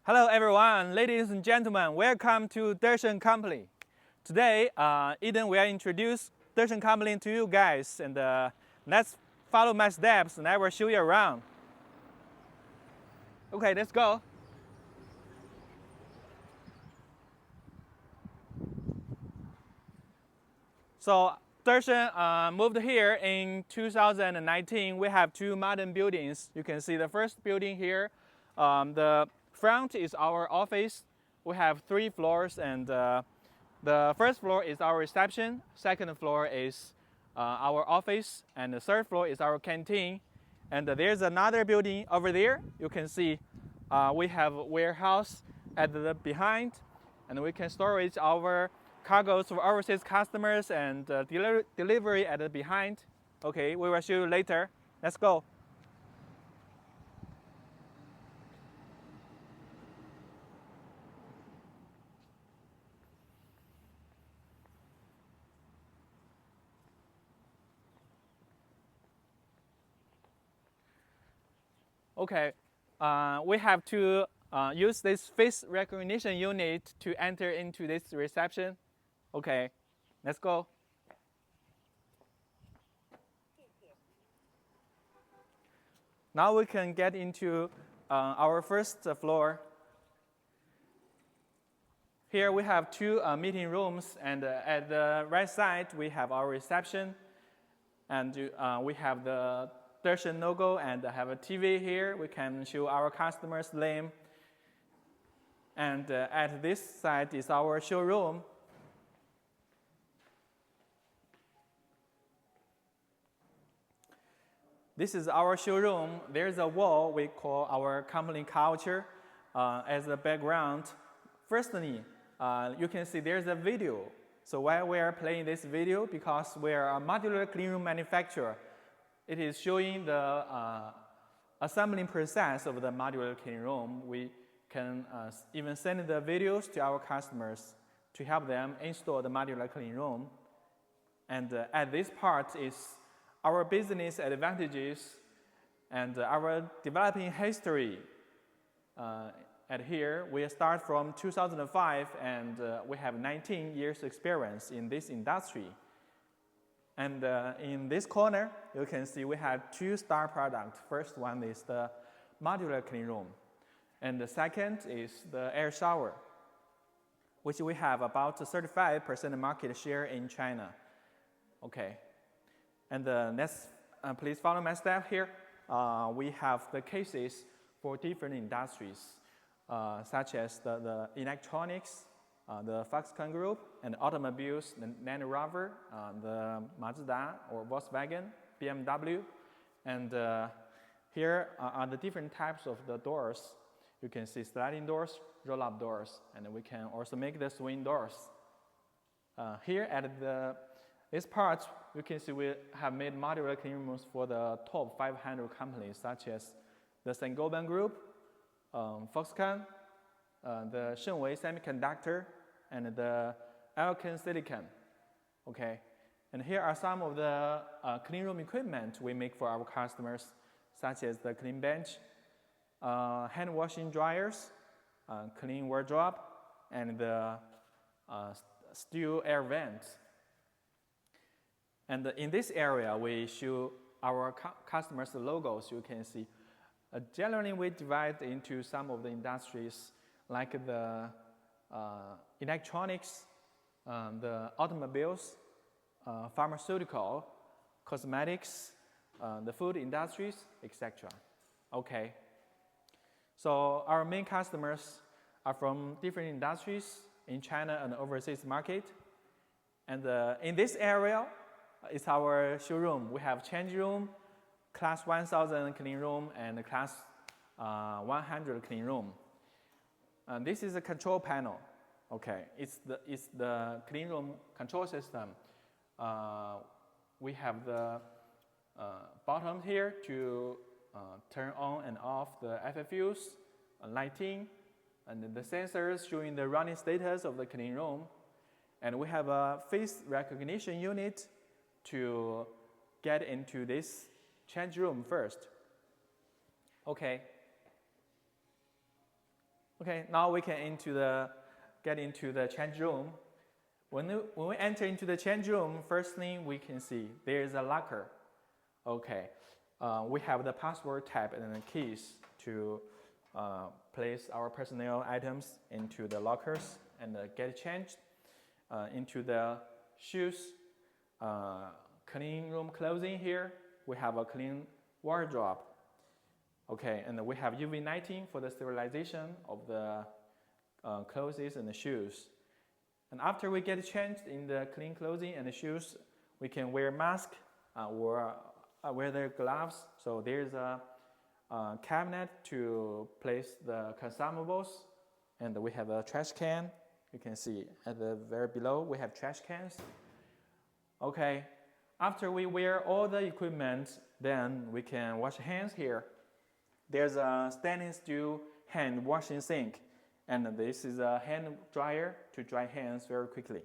Hello everyone, ladies and gentlemen, welcome to DERSION Company. Today, Eden will introduce DERSION Company to you guys, and let's follow my steps and I will show you around. Okay, let's go. So DERSION moved here in 2019. We have two modern buildings. You can see the first building here. The front is our office. We have 3 floors, and the first floor is our reception. Second floor is our office, and the third floor is our canteen. And there's another building over there. You can see we have a warehouse at the behind, and we can storage our cargoes for overseas customers and delivery at the behind. Okay, we will show you later. Let's go. Okay, we have to use this face recognition unit to enter into this reception. Okay, let's go. Now we can get into our first floor. Here we have 2 meeting rooms, and at the right side we have our reception, and we have the DERSION logo and have a TV here. We can show our customers' name. And at this side is our showroom. This is our showroom. There's a wall we call our company culture as a background. Firstly, you can see there's a video. So why we are playing this video? Because we are a modular cleanroom manufacturer. It is showing the assembling process of the modular cleanroom. We can even send the videos to our customers to help them install the modular cleanroom. And at this part is our business advantages and our developing history. At here, we start from 2005, and we have 19 years experience in this industry. And in this corner, you can see we have 2 star products. First one is the modular cleanroom, and the second is the air shower, which we have about 35% market share in China. Okay, and please follow my step here. We have the cases for different industries, such as the electronics, the Foxconn Group, and automobiles, the Land Rover, the Mazda or Volkswagen, BMW. And here are the different types of the doors. You can see sliding doors, roll-up doors, and we can also make the swing doors. Here at this part, you can see we have made modular cleanrooms for the top 500 companies, such as the Saint-Gobain Group, Foxconn, the Shenwei Semiconductor, and the Alcan Silicon. Okay, and here are some of the cleanroom equipment we make for our customers, such as the clean bench, hand washing dryers, clean wardrobe, and the steel air vents. And in this area, we show our customers' logos. You can see. Generally, we divide into some of the industries, like the electronics, the automobiles, pharmaceutical, cosmetics, the food industries, etc. Okay. So our main customers are from different industries in China and overseas market. And in this area is our showroom. We have change room, class 1000 clean room, and class 100 clean room. And this is a control panel. Okay, it's the clean room control system. We have the bottom here to turn on and off the FFUs, lighting, and the sensors showing the running status of the clean room. And we have a face recognition unit to get into this change room first. Okay. Okay, now we can get into the change room. When we enter into the change room, first thing we can see there is a locker. Okay, we have the password tab and the keys to place our personnel items into the lockers and get changed. Into the shoes, clean room clothing here. We have a clean wardrobe. Okay, and we have UV lighting for the sterilization of the clothes and the shoes. And after we get changed in the clean clothing and the shoes, we can wear mask or wear the gloves. So there's a cabinet to place the consumables, and we have a trash can. You can see at the very below we have trash cans. Okay, after we wear all the equipment, then we can wash hands here. There's a stainless steel hand washing sink, and this is a hand dryer to dry hands very quickly.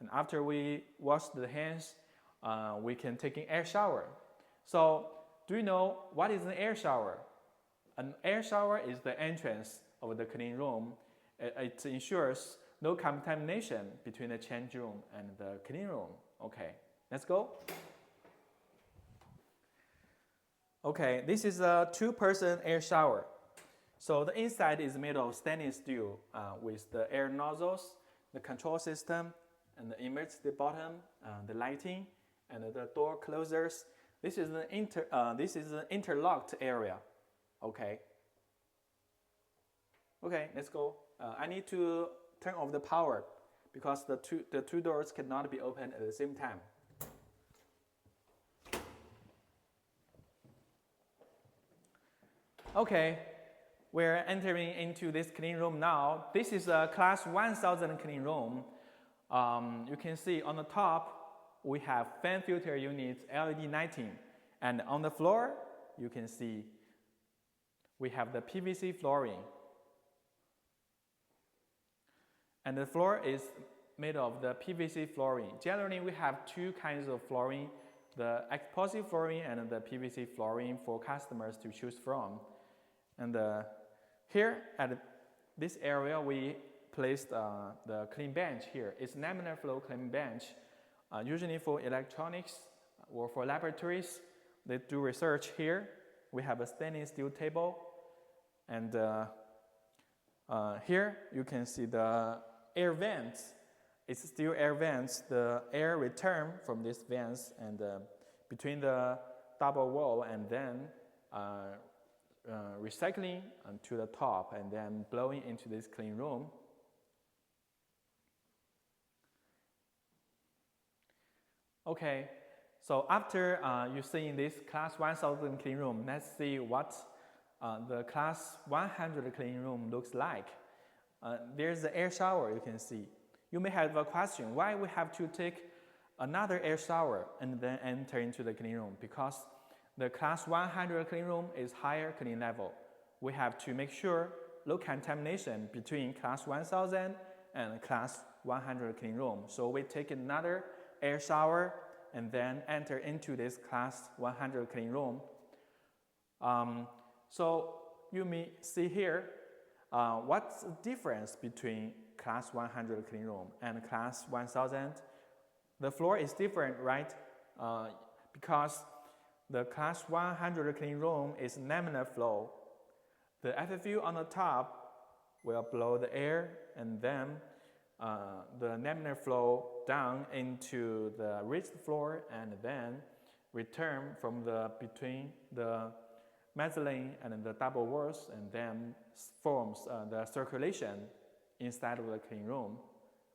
And after we wash the hands, we can take an air shower. So, do you know what is an air shower? An air shower is the entrance of the clean room. It ensures no contamination between the change room and the clean room. Okay, let's go. Okay, this is a two-person air shower. So the inside is made of stainless steel with the air nozzles, the control system, and the emergency button, the lighting, and the door closers. This is an interlocked area. Okay. Okay, let's go. I need to turn off the power because the two doors cannot be opened at the same time. Okay, we're entering into this clean room now. This is a class 1000 clean room. You can see on the top we have fan filter units, LED lighting, and on the floor you can see we have the PVC flooring. And the floor is made of the PVC flooring. Generally, we have two kinds of flooring, the epoxy flooring and the PVC flooring for customers to choose from. And here at this area, we placed the clean bench here. It's laminar flow clean bench. Usually for electronics or for laboratories, they do research here. We have a stainless steel table. And here you can see the air vents. It's still air vents. The air return from these vents and between the double wall and then recycling to the top and then blowing into this clean room. Okay, so after you see this class 1000 clean room, let's see what the class 100 clean room looks like. There's the air shower you can see. You may have a question, why we have to take another air shower and then enter into the clean room? Because the class 100 clean room is higher clean level. We have to make sure no contamination between class 1000 and class 100 clean room. So we take another air shower and then enter into this class 100 clean room. So you may see here, what's the difference between class 100 clean room and class 1000? The floor is different, right? Because the class 100 clean room is laminar flow. The FFU on the top will blow the air and then the laminar flow down into the raised floor and then return from between the mezzanine and the double walls and then forms the circulation inside of the clean room.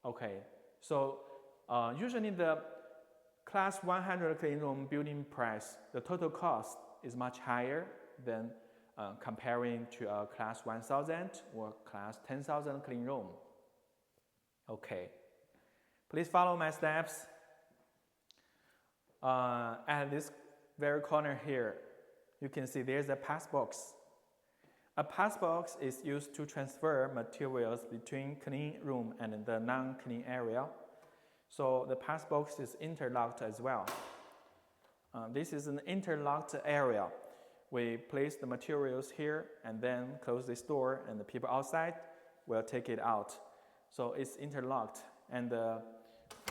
Okay, so usually the class 100 clean room building price, the total cost is much higher than comparing to a class 1000 or class 10,000 clean room. Okay, please follow my steps. At this very corner here, you can see there's a pass box. A pass box is used to transfer materials between clean room and the non-clean area. So the pass box is interlocked as well. This is an interlocked area. we place the materials here and then close this door, and the people outside will take it out. So it's interlocked, and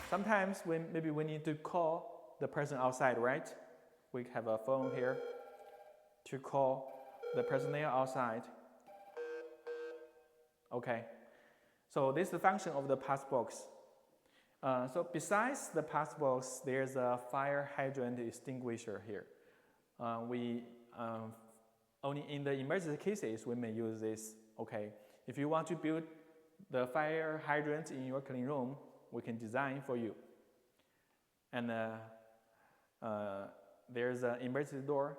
sometimes maybe we need to call the person outside, right? We have a phone here to call the personnel outside. Okay, so this is the function of the pass box. So besides the pass box, there's a fire hydrant extinguisher here. Only in the emergency cases we may use this. Okay, if you want to build the fire hydrant in your clean room, we can design for you. And there's an emergency door.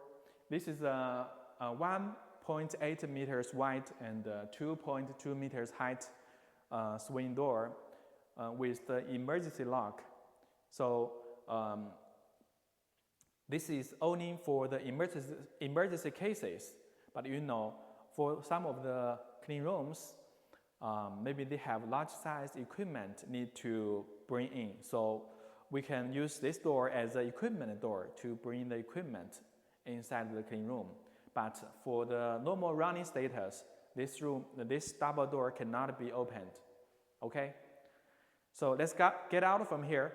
This is a 1.8 meters wide and 2.2 meters height swing door with the emergency lock. So this is only for the emergency cases, but you know, for some of the clean rooms, maybe they have large size equipment need to bring in. So we can use this door as an equipment door to bring the equipment inside the clean room. But for the normal running status, this double door cannot be opened. Okay? So let's get out from here.